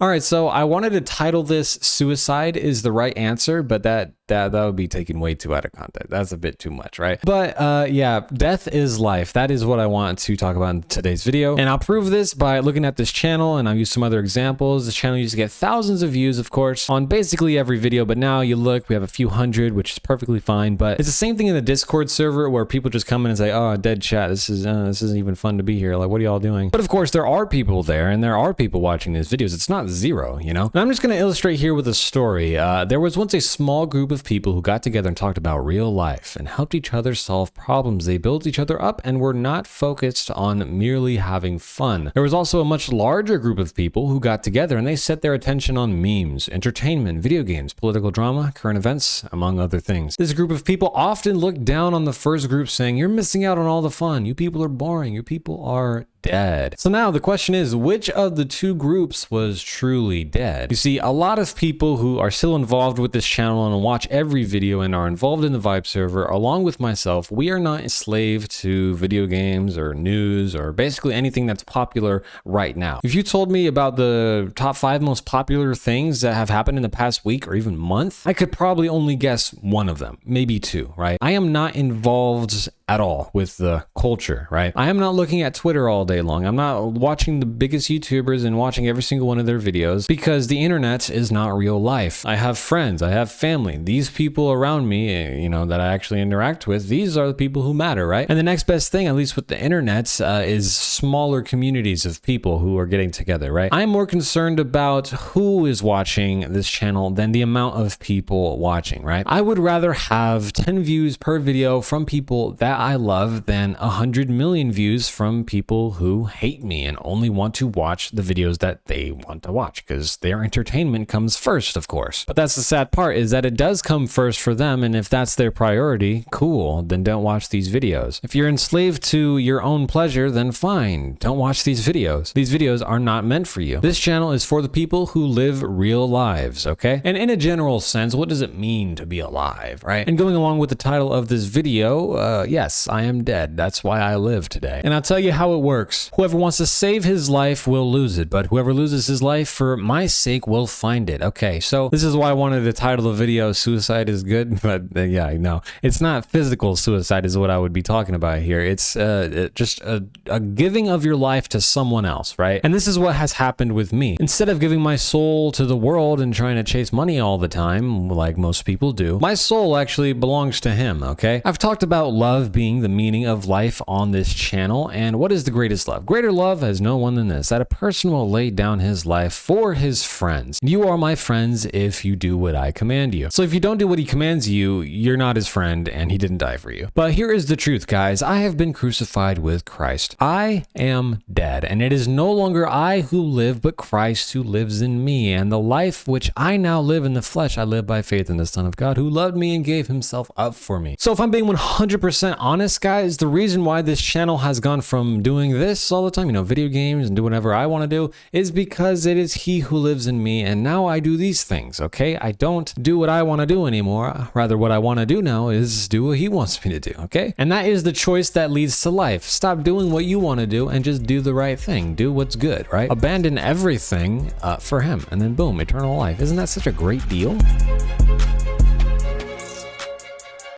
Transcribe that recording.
All right, so I wanted to title this "Suicide is the Right Answer," but that would be taken way too out of context. That's a bit too much, right? But yeah, death is life. That is what I want to talk about in today's video. And I'll prove this by looking at this channel, and I'll use some other examples. This channel used to get thousands of views, of course, on basically every video, but now you look, we have a few hundred, which is perfectly fine. But it's the same thing in the Discord server where people just come in and say, "Oh, dead chat. This isn't even fun to be here. Like, what are y'all doing?" But of course, there are people there, and there are people watching these videos. It's not zero, you know? And I'm just going to illustrate here with a story. There was once a small group of people who got together and talked about real life and helped each other solve problems. They built each other up and were not focused on merely having fun. There was also a much larger group of people who got together and they set their attention on memes, entertainment, video games, political drama, current events, among other things. This group of people often looked down on the first group, saying, "You're missing out on all the fun. You people are boring. You people are dead." So now the question is, which of the two groups was truly dead? You see, a lot of people who are still involved with this channel and watch every video and are involved in the Vibe server, along with myself, we are not enslaved to video games or news or basically anything that's popular right now. If you told me about the top 5 most popular things that have happened in the past week or even month, I could probably only guess one of them, maybe 2, right? I am not involved at all with the culture, right? I am not looking at Twitter all day long. I'm not watching the biggest YouTubers and watching every single one of their videos because the internet is not real life. I have friends, I have family. These people around me, you know, that I actually interact with, these are the people who matter, right? And the next best thing, at least with the internet, is smaller communities of people who are getting together, right? I'm more concerned about who is watching this channel than the amount of people watching, right? I would rather have 10 views per video from people that I love than 100 million views from people who hate me and only want to watch the videos that they want to watch because their entertainment comes first, of course. But that's the sad part, is that it does come first for them, and if that's their priority, cool, then don't watch these videos. If you're enslaved to your own pleasure, then fine, don't watch these videos. These videos are not meant for you. This channel is for the people who live real lives, okay? And in a general sense, what does it mean to be alive, right? And going along with the title of this video, yes, I am dead. That's why I live today. And I'll tell you how it works. Whoever wants to save his life will lose it, but whoever loses his life for my sake will find it. Okay, so this is why I wanted to title the video "Suicide is Good," but yeah, no, it's not physical suicide is what I would be talking about here. It's just a giving of your life to someone else, right? And this is what has happened with me. Instead of giving my soul to the world and trying to chase money all the time, like most people do, my soul actually belongs to him, okay? I've talked about love being the meaning of life on this channel, and what is the greatest love? Greater love has no one than this, that a person will lay down his life for his friends. You are my friends if you do what I command you. So if you don't do what he commands you, you're not his friend and he didn't die for you. But here is the truth, guys. I have been crucified with Christ. I am dead, and it is no longer I who live, but Christ who lives in me. And the life which I now live in the flesh, I live by faith in the Son of God who loved me and gave himself up for me. So if I'm being 100% honest, guys, the reason why this channel has gone from doing this all the time, you know, video games and do whatever I want to do, is because it is he who lives in me, and now I do these things, okay? I don't do what I want to do anymore. Rather, what I want to do now is do what he wants me to do, okay? And that is the choice that leads to life. Stop doing what you want to do and just do the right thing. Do what's good, right? Abandon everything for him, and then boom, eternal life. Isn't that such a great deal?